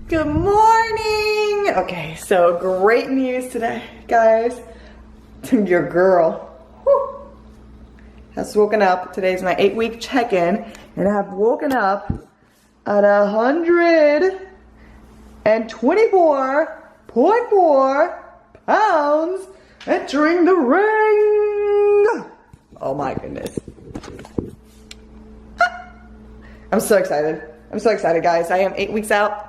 Good morning. Okay, so great news today, guys. Your girl has woken up. Today's my 8-week check-in, and I have woken up at 124.4 pounds, entering the ring. Oh my goodness. I'm so excited. I'm so excited, guys. I am 8 weeks out.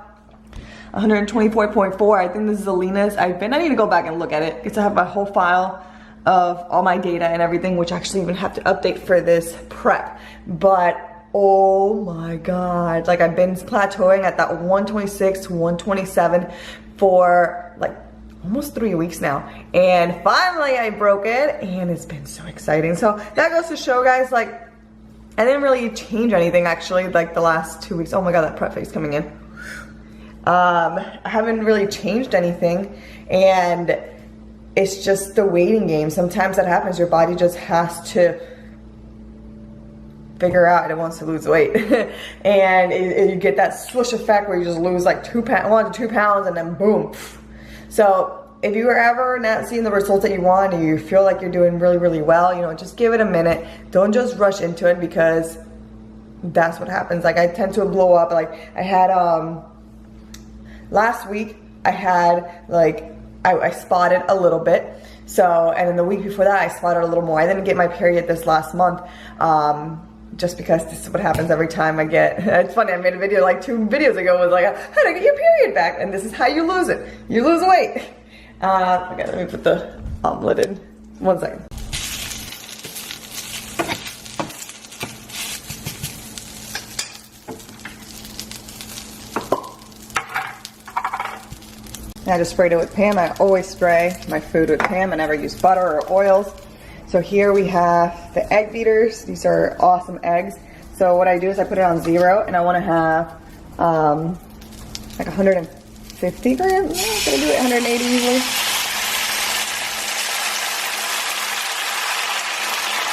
124.4. I think this is the leanest I've been. I need to go back and look at it because I have my whole file of all my data and everything, which I actually even have to update for this prep. But oh my god, like I've been plateauing at that 126 to 127 for like almost 3 weeks now, and finally I broke it, and it's been so exciting. So that goes to show, guys, like I didn't really change anything actually, like the last 2 weeks. Oh my god, that prep face coming in. I haven't really changed anything, and it's just the waiting game. Sometimes that happens. Your body just has to figure out it wants to lose weight. And you get that swoosh effect where you just lose like 1 to 2 pounds, and then boom. So if you are ever not seeing the results that you want, and you feel like you're doing really, really well, you know, just give it a minute. Don't just rush into it, because that's what happens. Like I tend to blow up. Like I had, last week I had like, I spotted a little bit. So, and then the week before that I spotted a little more. I didn't get my period this last month, just because this is what happens every time I get, it's funny, I made a video like 2 videos ago, was like, how to get your period back, and this is how you lose it. You lose weight. Okay, let me put the omelet in. 1 second. I just sprayed it with Pam. I always spray my food with Pam. I never use butter or oils. So here we have the egg beaters. These are awesome eggs. So what I do is I put it on 0, and I want to have like 150 grams. No, I'm gonna do it 180 usually.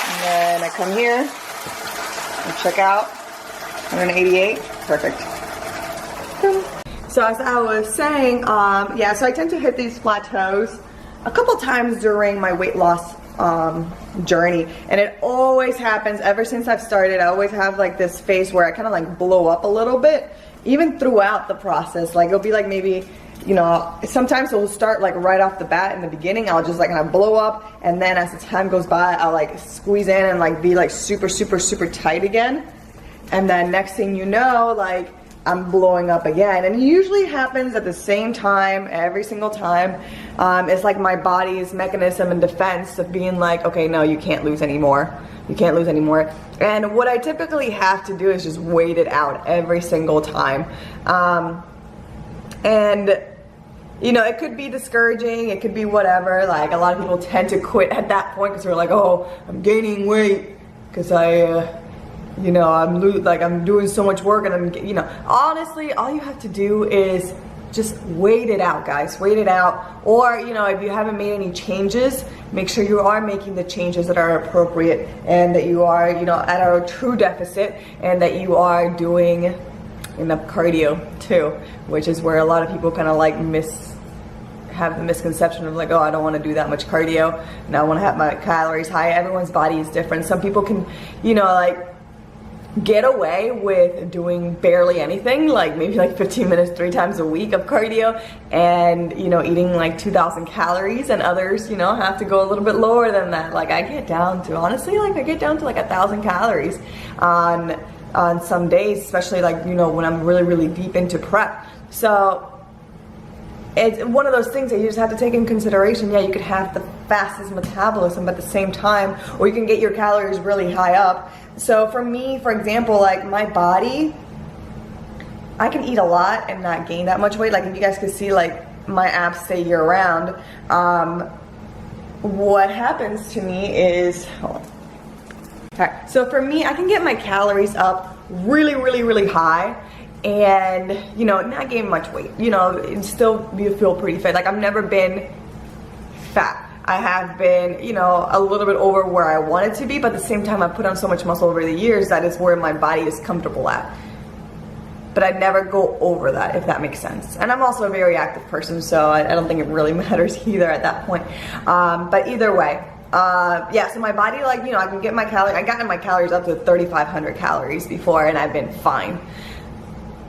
And then I come here and check out 188. Perfect. Boom. So as I was saying, yeah, so I tend to hit these plateaus a couple times during my weight loss journey, and it always happens ever since I've started. I always have like this phase where I kind of like blow up a little bit, even throughout the process. Like it'll be like maybe, you know, sometimes it'll start like right off the bat in the beginning. I'll just like kind of blow up, and then as the time goes by, I'll like squeeze in and like be like super, super, super tight again. And then next thing you know, like I'm blowing up again. And it usually happens at the same time every single time. It's like my body's mechanism and defense of being like, okay, no, you can't lose anymore. You can't lose anymore. And what I typically have to do is just wait it out every single time. And you know, it could be discouraging, it could be whatever. Like a lot of people tend to quit at that point because they're like, oh, I'm gaining weight because you know, I'm doing so much work, and I'm, you know, honestly, all you have to do is just wait it out, guys. Wait it out. Or, you know, if you haven't made any changes, make sure you are making the changes that are appropriate, and that you are, you know, at a true deficit, and that you are doing enough cardio too, which is where a lot of people kind of like have the misconception of like, oh, I don't want to do that much cardio, and I want to have my calories high. Everyone's body is different. Some people can, you know, like get away with doing barely anything, like maybe like 15 minutes 3 times a week of cardio, and you know, eating like 2,000 calories, and others, you know, have to go a little bit lower than that. Like I get down to, honestly, like I get down to like 1,000 calories on some days, especially like, you know, when I'm really, really deep into prep. So it's one of those things that you just have to take in consideration. Yeah, you could have the fastest metabolism, but at the same time, or you can get your calories really high up. So for me, for example, like my body, I can eat a lot and not gain that much weight. Like if you guys could see, like my abs stay year round. What happens to me is, hold on. All right, so for me, I can get my calories up really, really, really high, and you know, not gain much weight, you know, and still you feel pretty fit. Like I've never been fat. I have been, you know, a little bit over where I wanted to be, but at the same time, I've put on so much muscle over the years that is where my body is comfortable at. but I'd never go over that, if that makes sense. And I'm also a very active person, so I don't think it really matters either at that point. But either way, yeah, so my body, like, you know, I can get my calories, I gotten my calories up to 3,500 calories before, and I've been fine.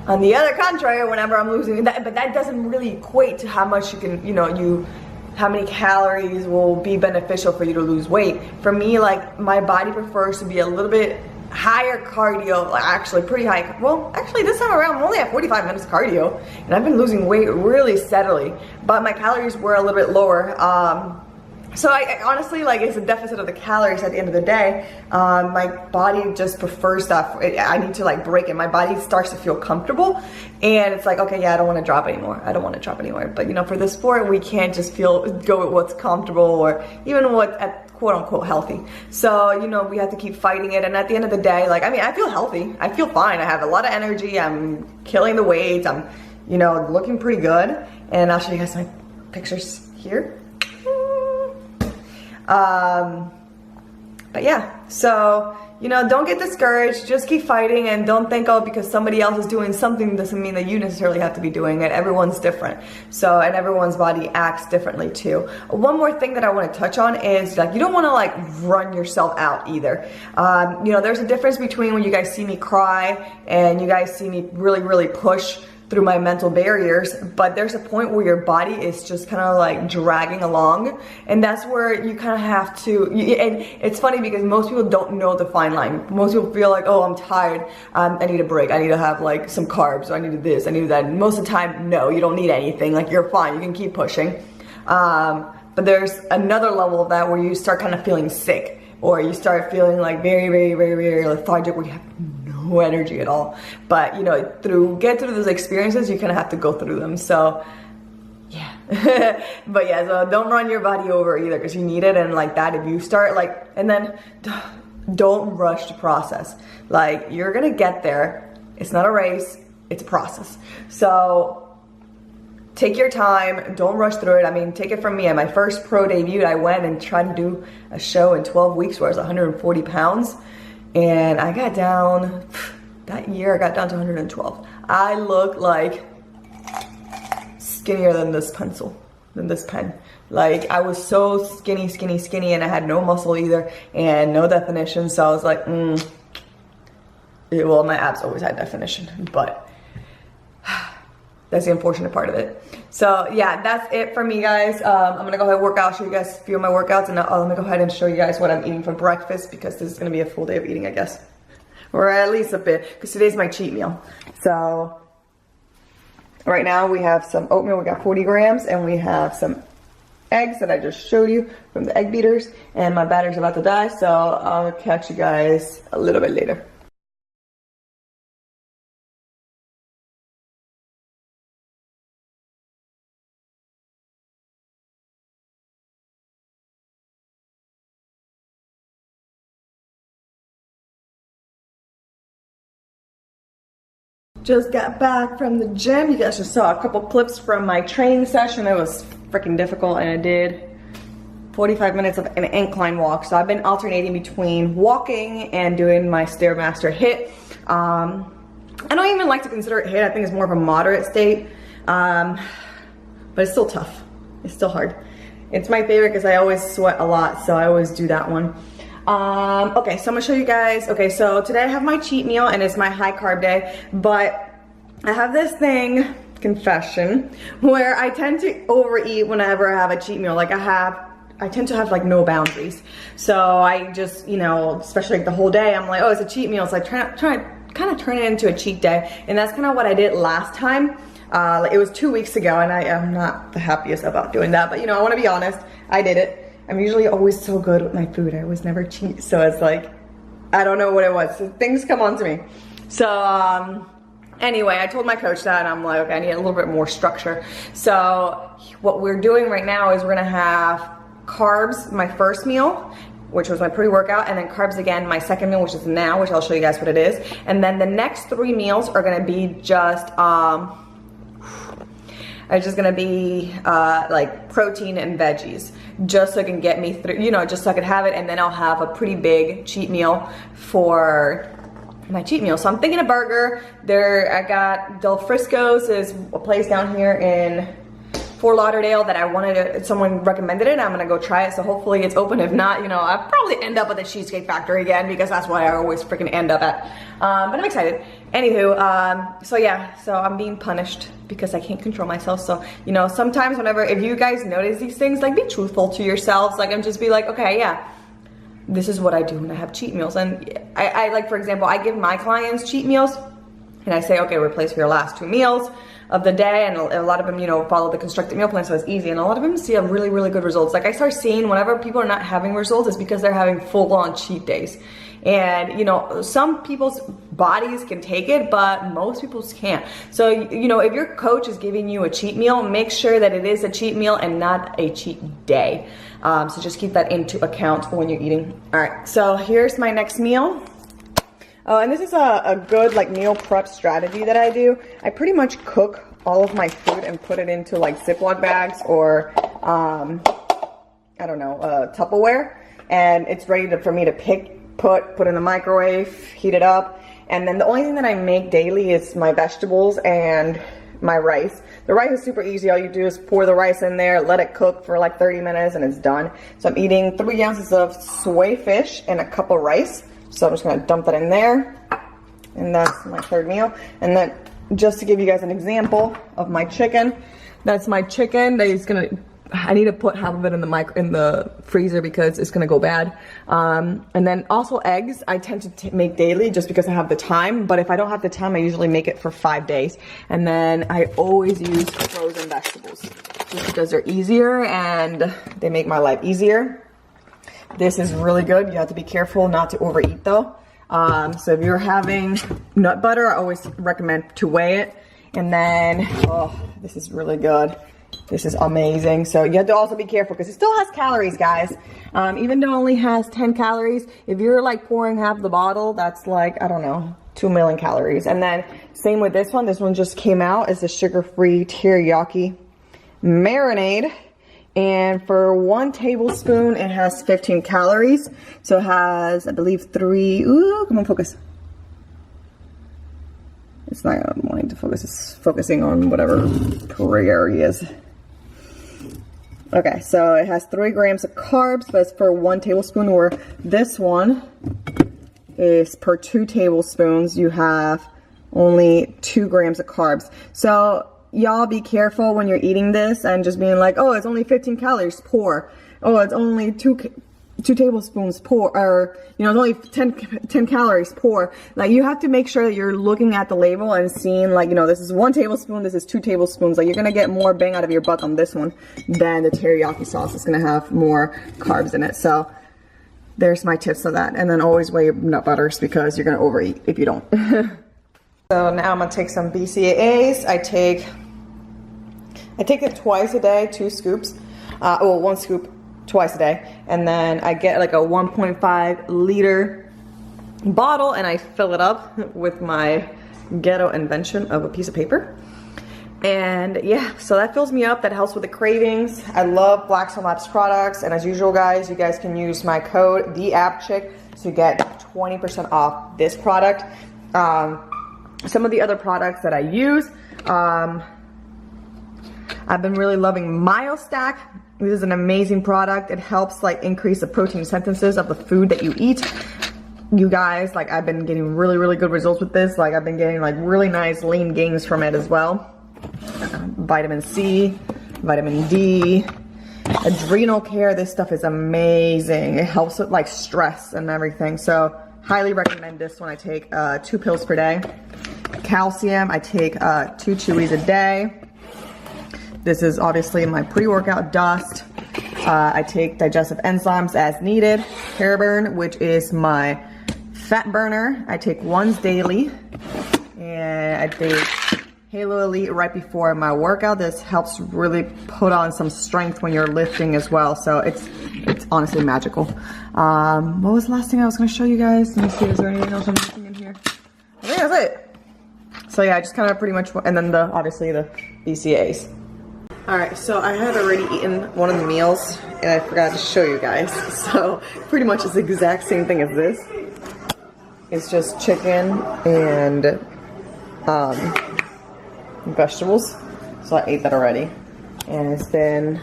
On the other contrary, whenever I'm losing that, but that doesn't really equate to how much you can, you know, how many calories will be beneficial for you to lose weight. For me, like, my body prefers to be a little bit higher cardio, actually pretty high. Well, actually this time around I'm only at 45 minutes cardio, and I've been losing weight really steadily, but my calories were a little bit lower. So I honestly, like, it's a deficit of the calories at the end of the day. My body just prefers stuff. I need to, like, break it. My body starts to feel comfortable, and it's like, okay, yeah, I don't want to drop anymore. I don't want to drop anymore. But, you know, for this sport, we can't just go with what's comfortable or even what's quote unquote healthy. So, you know, we have to keep fighting it. And at the end of the day, like, I mean, I feel healthy. I feel fine. I have a lot of energy. I'm killing the weight. I'm, you know, looking pretty good. And I'll show you guys my pictures here. But yeah, so, you know, don't get discouraged, just keep fighting, and don't think, oh, because somebody else is doing something doesn't mean that you necessarily have to be doing it. Everyone's different. So, and everyone's body acts differently too. One more thing that I want to touch on is, like, you don't want to, like, run yourself out either. You know, there's a difference between when you guys see me cry and you guys see me really, really push through my mental barriers, but there's a point where your body is just kind of like dragging along, and that's where you kind of have to, and it's funny because most people don't know the fine line. Most people feel like, oh, I'm tired, I need a break, I need to have like some carbs, or I need this, I need that. And most of the time, no, you don't need anything, like, you're fine, you can keep pushing. But there's another level of that where you start kind of feeling sick, or you start feeling like very, very, very, very lethargic, where you have no energy at all. But, you know, get through those experiences, you kind of have to go through them. So yeah. But yeah, so don't run your body over either, because you need it. And like that, if you start like, and then don't rush the process. Like, you're gonna get there. It's not a race, it's a process. So take your time, don't rush through it. I mean, take it from me. At my first pro debut, I went and tried to do a show in 12 weeks where I was 140 pounds. And I got down, that year I got down to 112. I look like skinnier than this pencil, than this pen. Like, I was so skinny, and I had no muscle either, and no definition. So I was like, well, my abs always had definition, but that's the unfortunate part of it. So yeah, that's it for me, guys. I'm gonna go ahead and work out, show you guys a few of my workouts, and let me go ahead and show you guys what I'm eating for breakfast, because this is gonna be a full day of eating, I guess. Or at least a bit, because today's my cheat meal. So right now we have some oatmeal, we got 40 grams, and we have some eggs that I just showed you from the egg beaters, and my battery's about to die, so I'll catch you guys a little bit later. Just got back from the gym. You guys just saw a couple clips from my training session. It was freaking difficult, and I did 45 minutes of an incline walk. So I've been alternating between walking and doing my Stairmaster HIIT. I don't even like to consider it HIIT. I think it's more of a moderate state, but it's still tough. It's still hard. It's my favorite because I always sweat a lot, so I always do that one. Okay, so I'm gonna show you guys. Okay, so today I have my cheat meal, and it's my high carb day, but I have this thing, confession, where I tend to overeat whenever I have a cheat meal. Like, I tend to have like no boundaries. So I just, you know, especially like the whole day, I'm like, oh, it's a cheat meal. So I try to kind of turn it into a cheat day. And that's kind of what I did last time. It was 2 weeks ago, and I am not the happiest about doing that, but you know, I want to be honest, I did it. I'm usually always so good with my food. I always never cheat. So it's like, I don't know what it was. So things come on to me. So anyway, I told my coach that, and I'm like, okay, I need a little bit more structure. So what we're doing right now is we're gonna have carbs, my first meal, which was my pre-workout, and then carbs again, my second meal, which is now, which I'll show you guys what it is. And then the next 3 meals are gonna be just, like protein and veggies, just so it can get me through, you know, just so I can have it, and then I'll have a pretty big cheat meal for my cheat meal. So I'm thinking a burger. I got Del Frisco's is a place down here in Fort Lauderdale that I wanted to, someone recommended it. I'm gonna go try it. So hopefully it's open. If not, you know, I'll probably end up at the Cheesecake Factory again because that's what I always freaking end up at. But I'm excited. Anywho, so yeah, so I'm being punished because I can't control myself. So, you know, sometimes whenever, if you guys notice these things, like be truthful to yourselves. Like I'm just be like, okay, yeah, this is what I do when I have cheat meals. And I like, for example, I give my clients cheat meals and I say, okay, replace for your last 2 meals of the day, and a lot of them, you know, follow the constructed meal plan, so it's easy, and a lot of them see a really, really good results. Like I start seeing whenever people are not having results, it's because they're having full-on cheat days. And you know, some people's bodies can take it, but most people's can't. So, you know, if your coach is giving you a cheat meal, make sure that it is a cheat meal and not a cheat day. So just keep that into account when you're eating. All right, so here's my next meal. And this is a good like meal prep strategy that I do. I pretty much cook all of my food and put it into like Ziploc bags or I don't know, Tupperware, and it's ready for me to put in the microwave, heat it up, and then the only thing that I make daily is my vegetables and my rice. The rice is super easy. All you do is pour the rice in there, let it cook for like 30 minutes, and it's done. So I'm eating 3 ounces of soy fish and a cup of rice. So I'm just gonna dump that in there, and that's my 3rd meal. And then just to give you guys an example of my chicken, that's my chicken that is gonna, I need to put half of it in the freezer because it's gonna go bad. And then also eggs, I tend to make daily just because I have the time, but if I don't have the time, I usually make it for 5 days. And then I always use frozen vegetables just because they're easier and they make my life easier. This is really good. You have to be careful not to overeat though. So if you're having nut butter, I always recommend to weigh it. And then, oh, this is really good. This is amazing. So you have to also be careful because it still has calories, guys. Even though it only has 10 calories, if you're like pouring half the bottle, that's like, I don't know, 2 million calories. And then same with this one. This one just came out. It's the sugar-free teriyaki marinade. And for 1 tablespoon, it has 15 calories. So it has, I believe, 3, ooh, come on, focus. It's not wanting to focus, it's focusing on whatever area is. Okay, so it has 3 grams of carbs, but it's for 1 tablespoon, where this one is per 2 tablespoons, you have only 2 grams of carbs. So y'all be careful when you're eating this and just being like, oh, it's only 15 calories, pour. Oh, it's only 2 tablespoons, pour. Or, you know, it's only 10 calories, pour. Like, you have to make sure that you're looking at the label and seeing, like, you know, this is 1 tablespoon, this is 2 tablespoons. Like, you're gonna get more bang out of your buck on this one than the teriyaki sauce. It's gonna have more carbs in it. So there's my tips on that. And then always weigh your nut butters because you're gonna overeat if you don't. So now I'm gonna take some BCAAs. I take it twice a day, 2 scoops. Well, 1 scoop twice a day. And then I get like a 1.5 liter bottle and I fill it up with my ghetto invention of a piece of paper. And yeah, so that fills me up. That helps with the cravings. I love Blackstone Labs products. And as usual, guys, you guys can use my code, TheAppChick, to get 20% off this product. Some of the other products that I use, I've been really loving MyoStack. This is an amazing product. It helps like increase the protein synthesis of the food that you eat. You guys, like, I've been getting really, really good results with this. Like, I've been getting like really nice lean gains from it as well. Vitamin C, vitamin D, adrenal care. This stuff is amazing. It helps with like stress and everything. So highly recommend this one. I take 2 pills per day. Calcium, I take 2 chewies a day. This is obviously my pre-workout dust. I take digestive enzymes as needed. Hair Burn, which is my fat burner. I take ones daily. And I take Halo Elite right before my workout. This helps really put on some strength when you're lifting as well. So it's honestly magical. What was the last thing I was going to show you guys? Let me see, is there anything else I'm missing in here? I think that's it. So yeah, just kind of pretty much, and then obviously the BCAAs. Alright, so I had already eaten one of the meals and I forgot to show you guys. So pretty much it's the exact same thing as this. is just chicken and vegetables. So I ate that already. And it's been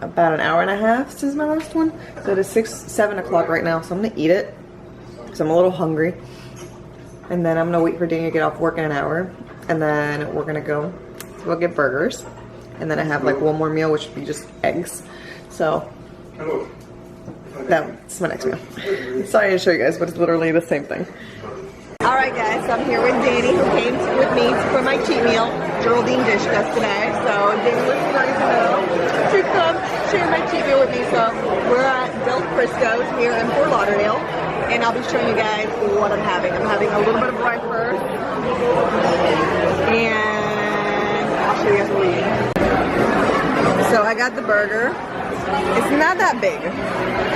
about an hour and a half since my last one. So it is 7 o'clock right now, so I'm gonna eat it because I'm a little hungry. And then I'm gonna wait for Danny to get off work in an hour. And then we're gonna go get burgers. And then I have like one more meal, which would be just eggs. So that's my next meal. Sorry to show you guys, but it's literally the same thing. Alright guys, so I'm here with Danny, who came with me for my cheat meal. Geraldine dished us today. So Danny was nice enough to come share my cheat meal with me. So we're at Frisco's here in Fort Lauderdale. And I'll be showing you guys what I'm having. I'm having a little bit of brine first. And I'll show you guys what we're eating. So I got the burger. It's not that big,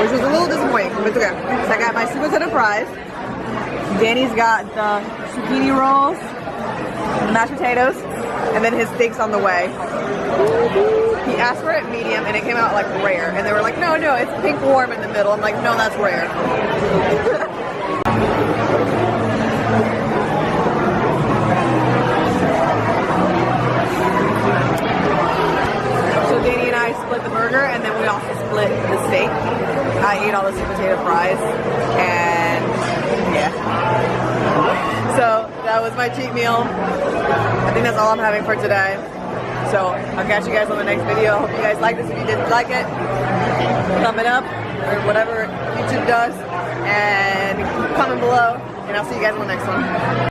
which was a little disappointing, but it's okay. So I got my sweet potato fries. Danny's got the zucchini rolls, the mashed potatoes, and then his steak's on the way. He asked for it medium, and it came out like rare. And they were like, no, it's pink warm in the middle. I'm like, no, that's rare. So Danny and I split the burger, and then we also split the steak. I ate all the sweet potato fries, and yeah. So that was my cheat meal. I think that's all I'm having for today. So I'll catch you guys on the next video. Hope you guys like this. If you did like it, thumb it up or whatever YouTube does, and comment below. And I'll see you guys on the next one.